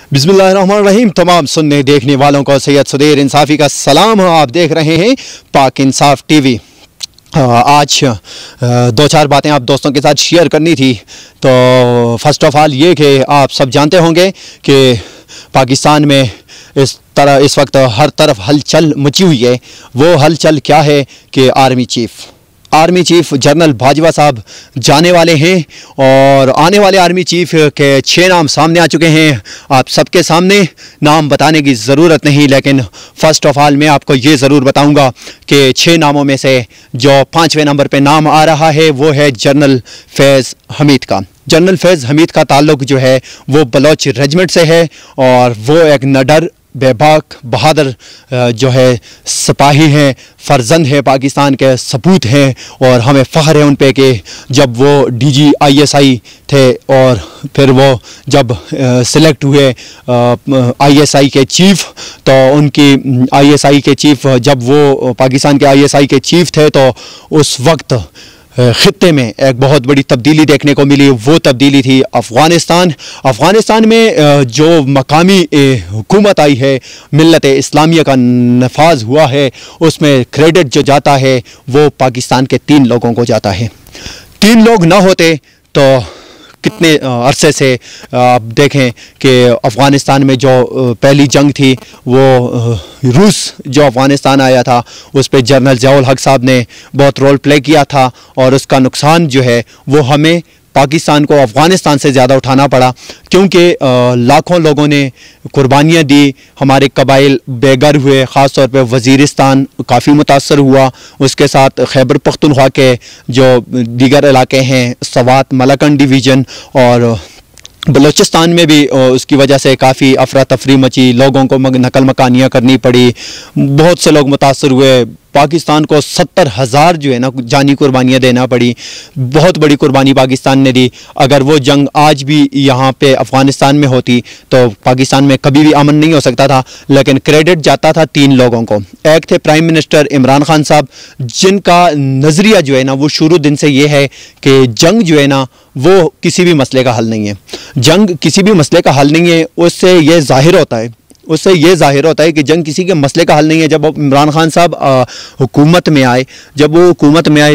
बिस्मिल्लाहिर्रहमानिर्रहीम। तमाम सुनने देखने वालों को सैयद सुदेर इंसाफ़ी का सलाम। आप देख रहे हैं पाक इंसाफ टीवी। आज दो चार बातें आप दोस्तों के साथ शेयर करनी थी। तो फर्स्ट ऑफ ऑल ये कि आप सब जानते होंगे कि पाकिस्तान में इस वक्त हर तरफ हलचल मची हुई है। वो हलचल क्या है कि आर्मी चीफ जनरल बाजवा साहब जाने वाले हैं और आने वाले आर्मी चीफ के 6 नाम सामने आ चुके हैं। आप सबके सामने नाम बताने की ज़रूरत नहीं, लेकिन फ़र्स्ट ऑफ ऑल मैं आपको ये ज़रूर बताऊंगा कि 6 नामों में से जो 5वें नंबर पे नाम आ रहा है वो है जनरल फैज़ हमीद का। जनरल फैज़ हमीद का ताल्लुक़ जो है वो बलोच रेजिमेंट से है और वो एक निडर बेबाक बहादुर जो है सिपाही हैं, फ़र्जंद है पाकिस्तान के, सपूत हैं और हमें फ़ख्र है उन पे कि जब वो DG ISI थे और फिर वो जब सिलेक्ट हुए ISI के चीफ़, तो उनकी ISI के चीफ़ जब वो पाकिस्तान के ISI के चीफ़ थे तो उस वक्त ख़ित्ते में एक बहुत बड़ी तब्दीली देखने को मिली। वो तब्दीली थी अफ़गानिस्तान में जो मकामी हुकूमत आई है, मिल्लत इस्लामिया का नफाज हुआ है, उसमें क्रेडिट जो जाता है वो पाकिस्तान के 3 लोगों को जाता है। 3 लोग ना होते तो कितने अरसे से आप देखें कि अफ़गानिस्तान में जो पहली जंग थी वो रूस जो अफ़गानिस्तान आया था उस पर जनरल ज़ियाउल हक साहब ने बहुत रोल प्ले किया था और उसका नुकसान जो है वो हमें पाकिस्तान को अफ़गानिस्तान से ज़्यादा उठाना पड़ा, क्योंकि लाखों लोगों ने कुर्बानियाँ दी, हमारे कबाइल बेघर हुए, ख़ास तौर पे वज़ीरिस्तान काफ़ी मुतासर हुआ, उसके साथ खैबर पख्तूनख्वा के जो दीगर इलाके हैं, सवात मलकन डिवीज़न और बलूचिस्तान में भी उसकी वजह से काफ़ी अफरा तफरी मची, लोगों को नकल मकानियाँ करनी पड़ी, बहुत से लोग मुतासर हुए। पाकिस्तान को 70,000 जो है ना जानी कुर्बानियाँ देना पड़ी, बहुत बड़ी कुर्बानी पाकिस्तान ने दी। अगर वो जंग आज भी यहाँ पे अफ़गानिस्तान में होती तो पाकिस्तान में कभी भी अमन नहीं हो सकता था, लेकिन क्रेडिट जाता था 3 लोगों को। एक थे प्राइम मिनिस्टर इमरान खान साहब, जिनका नज़रिया जो है ना वो शुरू दिन से ये है कि जंग जो है ना वो किसी भी मसले का हल नहीं है। जंग किसी भी मसले का हल नहीं है, उससे ये ज़ाहिर होता है कि जंग किसी के मसले का हल नहीं है। जब इमरान खान साहब हुकूमत में आए,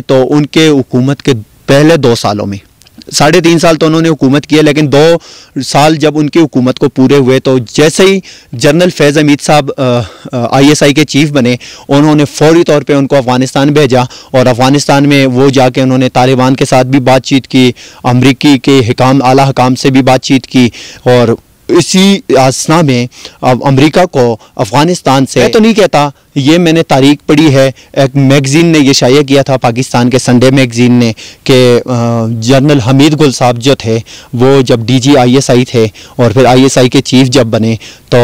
तो उनके हुकूमत के पहले 2 सालों में 3.5 साल तो उन्होंने हुकूमत की है, लेकिन 2 साल जब उनकी हुकूमत को पूरे हुए तो जैसे ही जनरल फैज़ हमीद साहब ISI के चीफ़ बने, उन्होंने फौरी तौर पे उनको अफ़गानिस्तान भेजा और अफ़गानिस्तान में वो जाके उन्होंने तालिबान के साथ भी बातचीत की, अमरीकी के आला हुकाम से भी बातचीत की और इसी आसना में अमेरिका को अफ़गानिस्तान से, मैं तो नहीं कहता, ये मैंने तारीख पढ़ी है, एक मैगज़ीन ने ये शाया किया था, पाकिस्तान के संडे मैगज़ीन ने, कि जनरल हमीद गुल साहब जो थे वो जब DG ISI थे और फिर ISI के चीफ़ जब बने तो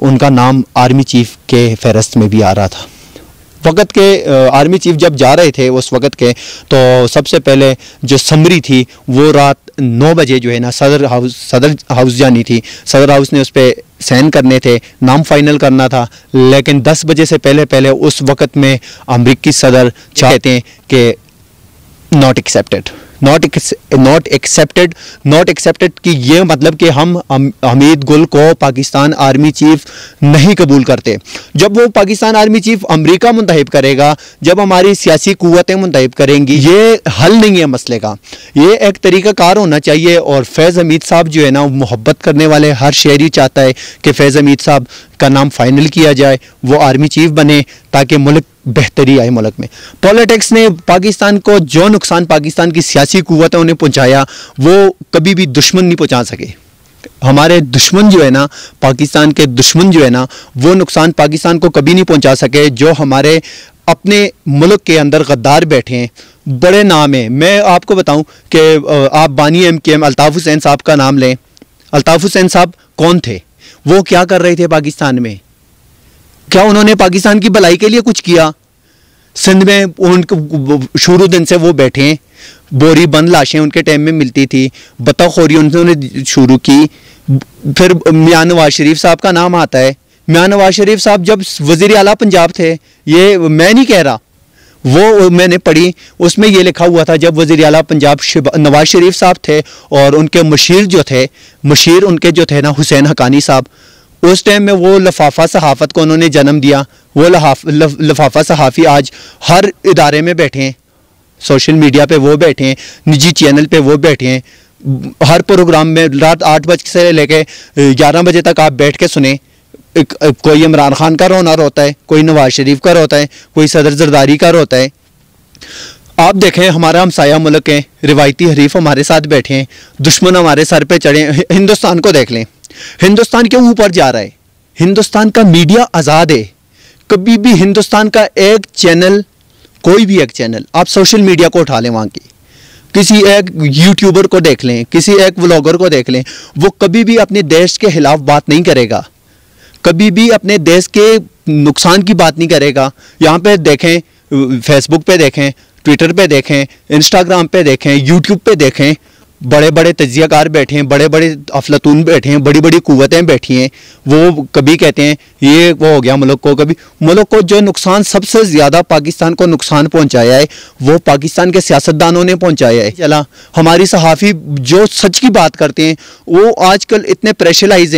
उनका नाम आर्मी चीफ़ के फहरिस्त में भी आ रहा था। वक़्त के आर्मी चीफ जब जा रहे थे उस वक़्त के, तो सबसे पहले जो समरी थी वो रात 9 बजे जो है ना सदर हाउस जानी थी। सदर हाउस ने उस पर साइन करने थे, नाम फाइनल करना था, लेकिन 10 बजे से पहले उस वक़्त में अमरीकी सदर चाहते हैं कि नॉट एक्सेप्टेड कि ये मतलब कि हम हमीद गुल को पाकिस्तान आर्मी चीफ नहीं कबूल करते। जब वो पाकिस्तान आर्मी चीफ अमेरिका मुंतखब करेगा, जब हमारी सियासी कुव्वतें मुंतखब करेंगी, ये हल नहीं है मसले का, ये एक तरीक़ाकार होना चाहिए। और फैज़ हमीद साहब जो है ना, मोहब्बत करने वाले हर शहरी चाहता है कि फैज़ हमीद साहब का नाम फाइनल किया जाए, वो आर्मी चीफ बने, ताकि मुल्क बेहतरी आए मुल्क में। पॉलिटिक्स ने पाकिस्तान को जो नुकसान पाकिस्तान की सियासी कुव्वतें उन्हें पहुंचाया वो कभी भी दुश्मन नहीं पहुंचा सके। हमारे दुश्मन जो है ना, पाकिस्तान के दुश्मन जो है ना, वो नुकसान पाकिस्तान को कभी नहीं पहुंचा सके। जो हमारे अपने मुल्क के अंदर गद्दार बैठे हैं, बड़े नाम हैं। मैं आपको बताऊं कि आप बानी MKM अल्ताफ़ हुसैन साहब का नाम लें। अल्ताफ़ हुसैन साहब कौन थे? वो क्या कर रहे थे पाकिस्तान में? क्या उन्होंने पाकिस्तान की भलाई के लिए कुछ किया? सिंध में उनको शुरू दिन से वो बैठे हैं, बोरी बंद लाशें उनके टाइम में मिलती थी, बतौखोरी उन्होंने शुरू की। फिर मियां नवाज शरीफ साहब का नाम आता है। मियां नवाज शरीफ साहब जब वज़ीर आला पंजाब थे, ये मैं नहीं कह रहा, वो मैंने पढ़ी, उसमें ये लिखा हुआ था जब वज़ीर आला पंजाब नवाज शरीफ साहब थे और उनके मशीर उनके जो थे ना हुसैन हक्कानी साहब, उस टाइम में वो लफाफा सहाफ़त को उन्होंने जन्म दिया। वो लफाफा सहाफ़ी आज हर इदारे में बैठे हैं, सोशल मीडिया पे वो बैठे हैं, निजी चैनल पे वो बैठे हैं, हर प्रोग्राम में रात 8 बजे से लेके 11 बजे तक आप बैठ के सुने। कोई इमरान खान का रोना रोता है, कोई नवाज शरीफ का रोता है, कोई सदर जरदारी का रोता है। आप देखें हमारा हमसाया मुल्क है, रिवायती हरीफ हमारे साथ बैठे हैं, दुश्मन हमारे सर पे चढ़े। हिंदुस्तान को देख लें, हिंदुस्तान क्यों ऊपर जा रहा है? हिंदुस्तान का मीडिया आज़ाद है। कभी भी हिंदुस्तान का एक चैनल, कोई भी एक चैनल, आप सोशल मीडिया को उठा लें, वहाँ की किसी एक यूट्यूबर को देख लें, किसी एक व्लॉगर को देख लें, वो कभी भी अपने देश के खिलाफ बात नहीं करेगा, कभी भी अपने देश के नुकसान की बात नहीं करेगा। यहाँ पे देखें, फेसबुक पे देखें, ट्विटर पे देखें, इंस्टाग्राम पे देखें, यूट्यूब पे देखें, बड़े बड़े तजियाकार बैठे हैं, बड़े बड़े अफलातून बैठे हैं, बड़ी बड़ी कुव्वतें बैठी हैं। वो कभी कहते हैं ये वो हो गया मुल्क को, कभी मुल्क को जो नुकसान सबसे ज़्यादा पाकिस्तान को नुकसान पहुंचाया है वो पाकिस्तान के सियासतदानों ने पहुंचाया है। चला हमारी सहाफ़ी जो सच की बात करते हैं वो आजकल इतने प्रेशराइज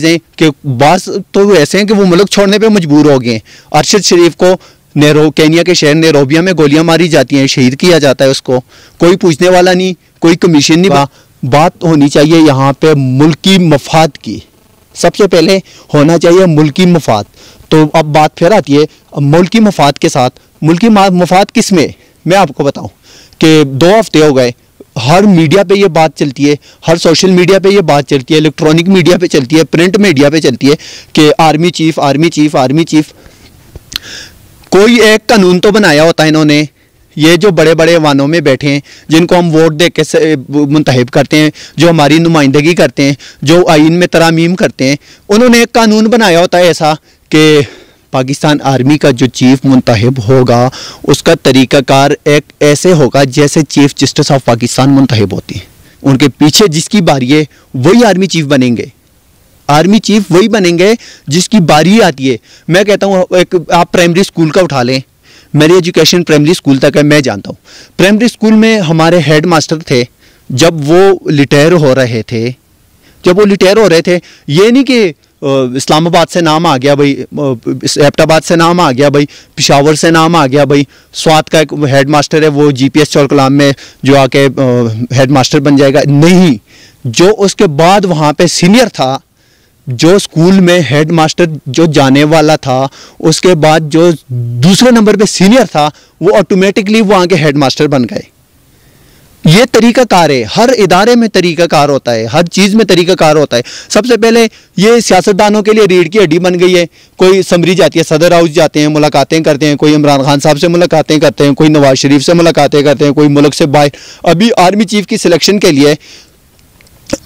हैं कि बास तो ऐसे हैं कि वो मुल्क छोड़ने पर मजबूर हो गए हैं। अरशद शरीफ को केनिया के शहर नैरोबिया में गोलियां मारी जाती हैं, शहीद किया जाता है उसको, कोई पूछने वाला नहीं, कोई कमीशन नहीं। बात होनी चाहिए यहाँ पे मुल्की मफाद की, सबसे पहले होना चाहिए मुल्की मफाद। तो अब बात फिर आती है मुल्की मफाद के साथ, मुल्की मफाद किस में? मैं आपको बताऊं कि 2 हफ्ते हो गए हर मीडिया पे ये बात चलती है, हर सोशल मीडिया पे ये बात चलती है, इलेक्ट्रॉनिक मीडिया पे चलती है, प्रिंट मीडिया पे चलती है कि आर्मी चीफ। कोई एक कानून तो बनाया होता है इन्होंने, ये जो बड़े बड़े वानों में बैठे हैं जिनको हम वोट दे के मुंतखब करते हैं, जो हमारी नुमाइंदगी करते हैं, जो आइन में तरामीम करते हैं, उन्होंने एक कानून बनाया होता है ऐसा कि पाकिस्तान आर्मी का जो चीफ मुंतखब होगा उसका तरीक़ाकार एक ऐसे होगा जैसे चीफ जस्टिस ऑफ पाकिस्तान मुंतखब होती है। उनके पीछे जिसकी बारी है वही आर्मी चीफ बनेंगे, आर्मी चीफ वही बनेंगे जिसकी बारी आती है। मैं कहता हूँ एक आप प्राइमरी स्कूल का उठा लें, मेरी एजुकेशन प्राइमरी स्कूल तक है, मैं जानता हूँ। प्राइमरी स्कूल में हमारे हेड मास्टर थे, जब वो रिटायर हो रहे थे, ये नहीं कि इस्लामाबाद से नाम आ गया भाई, एबटाबाद से नाम आ गया भाई, पिशावर से नाम आ गया भाई, स्वात का एक हेड मास्टर है वो GPS चौलकलाम में जो आके हेड मास्टर बन जाएगा। नहीं, जो उसके बाद वहाँ पे सीनियर था, जो स्कूल में हेड मास्टर जो जाने वाला था, उसके बाद जो दूसरे नंबर पे सीनियर था वो ऑटोमेटिकली वहाँ के हेड मास्टर बन गए। ये तरीक़ाकार है, हर इदारे में तरीक़ाकार होता है, हर चीज़ में तरीक़ाकार होता है। सबसे पहले ये सियासतदानों के लिए रीढ़ की हड्डी बन गई है। कोई समरी जाती है, सदर हाउस जाते हैं, मुलाकातें करते हैं, कोई इमरान खान साहब से मुलाकातें करते हैं, कोई नवाज शरीफ से मुलाकातें करते हैं, कोई मुल्क से बाहर। अभी आर्मी चीफ की सिलेक्शन के लिए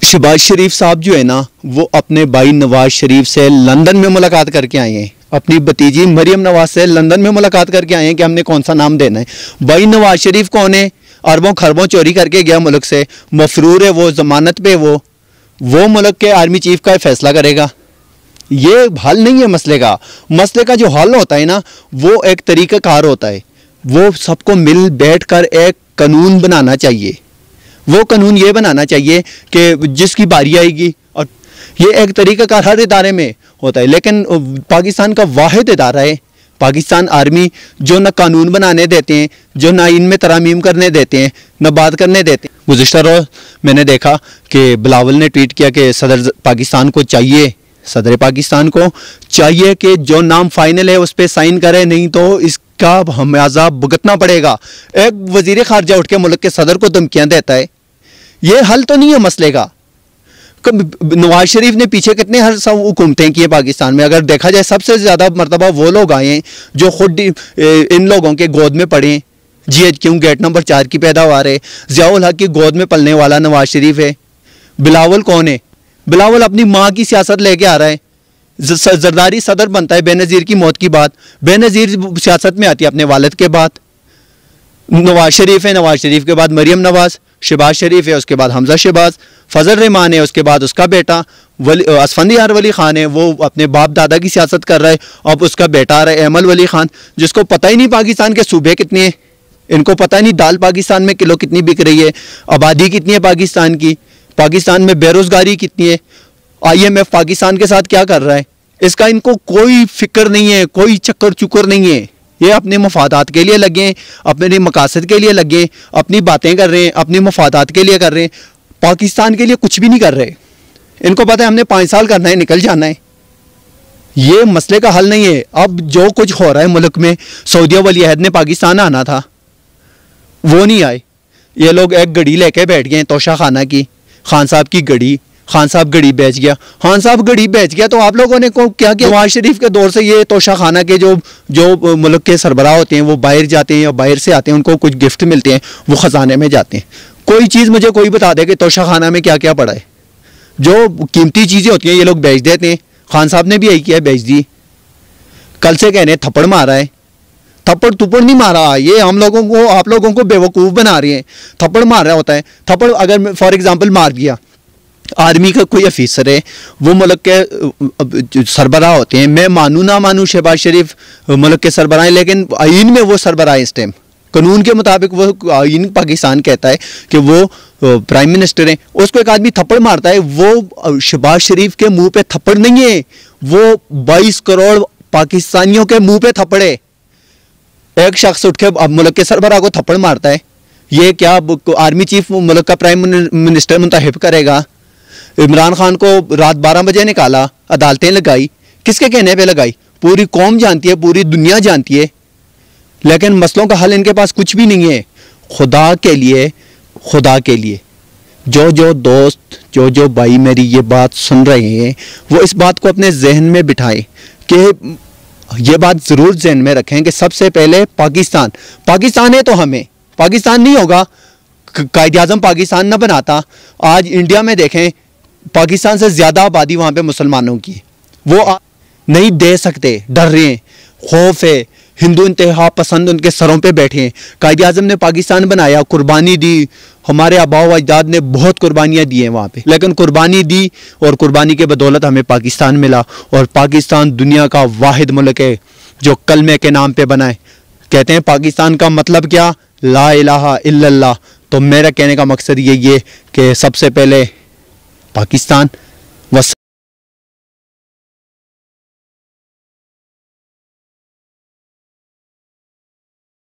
शहबाज शरीफ साहब जो है ना, वो अपने भाई नवाज शरीफ से लंदन में मुलाकात करके आए हैं, अपनी भतीजी मरियम नवाज से लंदन में मुलाकात करके आए हैं कि हमने कौन सा नाम देना है। भाई नवाज शरीफ कौन है? अरबों खरबों चोरी करके गया मुल्क से, मफरूर है वो, जमानत पे वो मुल्क के आर्मी चीफ का फैसला करेगा। ये हल नहीं है मसले का। मसले का जो हल होता है ना, वो एक तरीक़ाकार होता है। वो सबको मिल बैठ कर एक कानून बनाना चाहिए। वो कानून ये बनाना चाहिए कि जिसकी बारी आएगी, और ये एक तरीक़ाकार हर इदारे में होता है। लेकिन पाकिस्तान का वाहिद इदारा है पाकिस्तान आर्मी, जो न कानून बनाने देते हैं, जो ना इनमें तरामीम करने देते हैं, न बात करने देते हैं। गुज़िश्ता रोज़ मैंने देखा कि बिलावल ने ट्वीट किया कि सदर पाकिस्तान को चाहिए कि जो नाम फाइनल है उस पर साइन करे, नहीं तो इसका हमेशा भुगतना पड़ेगा। एक वज़ीर ख़ारजा उठ के मुल्क के सदर को धमकियाँ देता है, ये हल तो नहीं है मसले का। नवाज शरीफ ने पीछे कितने हर सब हुकूमतें की है पाकिस्तान में। अगर देखा जाए सबसे ज़्यादा मरतबा वो लोग आए हैं जो खुद इन लोगों के गोद में पड़े हैं। GHQ गेट नंबर 4 की पैदावार है, ज़ियाउल हक की गोद में पलने वाला नवाज शरीफ है। बिलावल कौन है? बिलावल अपनी माँ की सियासत लेके आ रहा है। जरदारी सदर बनता है बेनज़ीर की मौत की बात, बेनज़ीर सियासत में आती है अपने वालिद के बाद। नवाज शरीफ है, नवाज शरीफ के बाद मरियम नवाज, शहबाज शरीफ है, उसके बाद हमजा शहबाज, फजल रहमान है, उसके बाद उसका बेटा असफंदियार वली खान है, वो अपने बाप दादा की सियासत कर रहा है। अब उसका बेटा आ रहा है अहमद वली खान, जिसको पता ही नहीं पाकिस्तान के सूबे कितने हैं, इनको पता नहीं दाल पाकिस्तान में किलो कितनी बिक रही है, आबादी कितनी है पाकिस्तान की, पाकिस्तान में बेरोजगारी कितनी है, IMF पाकिस्तान के साथ क्या कर रहा है, इसका इनको कोई फिक्र नहीं है, कोई चक्कर चुक्कर नहीं है। ये अपने मफादात के लिए लगे, अपने मकासद के लिए लगे, अपनी बातें कर रहे हैं, अपने मफादात के लिए कर रहे हैं, पाकिस्तान के लिए कुछ भी नहीं कर रहे। इनको पता है हमने 5 साल करना है, निकल जाना है। ये मसले का हल नहीं है। अब जो कुछ हो रहा है मुल्क में, सऊदी वली अहद ने पाकिस्तान आना था, वो नहीं आए। ये लोग एक घड़ी लेके बैठ गए तोशा खाना की, खान साहब की घड़ी, खान साहब घड़ी बेच गया, खान साहब घड़ी बेच गया, तो आप लोगों ने को क्या किया? नवाज शरीफ के दौर से ये तोशा खाना के जो मुल्क के सरबराह होते हैं वो बाहर जाते हैं या बाहर से आते हैं, उनको कुछ गिफ्ट मिलते हैं, वो ख़जाने में जाते हैं। कोई चीज़ मुझे कोई बता दे कि तोशा खाना में क्या क्या पड़ा है। जो कीमती चीज़ें होती हैं ये लोग बेच देते हैं। खान साहब ने भी यही किया, बेच दी। कल से कहने थप्पड़ मारा है, थप्पड़ थप्पड़ नहीं मारा, ये हम लोगों को, आप लोगों को बेवकूफ़ बना रहे हैं। थप्पड़ मार रहा होता है, थप्पड़ अगर फॉर एग्जांपल मार दिया, आर्मी का कोई अफीसर है, वो मुल्क के सरबराह होते हैं, मैं मानू ना मानू शहबाज शरीफ मुल्क के सरबराह हैं, लेकिन आइन में वो सरबराह इस टाइम, कानून के मुताबिक वो आइन पाकिस्तान कहता है कि वो प्राइम मिनिस्टर हैं। उसको एक आदमी थप्पड़ मारता है, वो शहबाज शरीफ के मुंह पे थप्पड़ नहीं है, वो 22 करोड़ पाकिस्तानियों के मुंह पे थप्पड़ है। एक शख्स उठ के मुल्क के सरबराह को थप्पड़ मारता है, ये क्या आर्मी चीफ मुल्क का प्राइम मिनिस्टर मुंतखब करेगा? इमरान खान को रात 12 बजे निकाला, अदालतें लगाई, किसके कहने पे लगाई? पूरी कौम जानती है, पूरी दुनिया जानती है, लेकिन मसलों का हल इनके पास कुछ भी नहीं है। खुदा के लिए, खुदा के लिए जो दोस्त, जो भाई मेरी ये बात सुन रहे हैं, वो इस बात को अपने जहन में बिठाएं कि ये बात ज़रूर जहन में रखें कि सबसे पहले पाकिस्तान है तो हमें, पाकिस्तान नहीं होगा, कायद आज़म पाकिस्तान ना बनाता। आज इंडिया में देखें, पाकिस्तान से ज़्यादा आबादी वहाँ पे मुसलमानों की, वो नहीं दे सकते, डर रहे हैं, खौफ है, हिंदू इंतहा पसंद उनके सरों पे बैठे हैं। कायद आज़म ने पाकिस्तान बनाया, कुर्बानी दी, हमारे आबाओ अजदाद ने बहुत कुर्बानियाँ दी हैं वहाँ पे, लेकिन कुर्बानी दी और कुर्बानी के बदौलत हमें पाकिस्तान मिला। और पाकिस्तान दुनिया का वाहिद मुल्क है जो कलमे के नाम पे बना है। कहते हैं पाकिस्तान का मतलब क्या? ला इलाहा इल्लल्लाह। तो मेरा कहने का मकसद यही है कि सबसे पहले पाकिस्तान,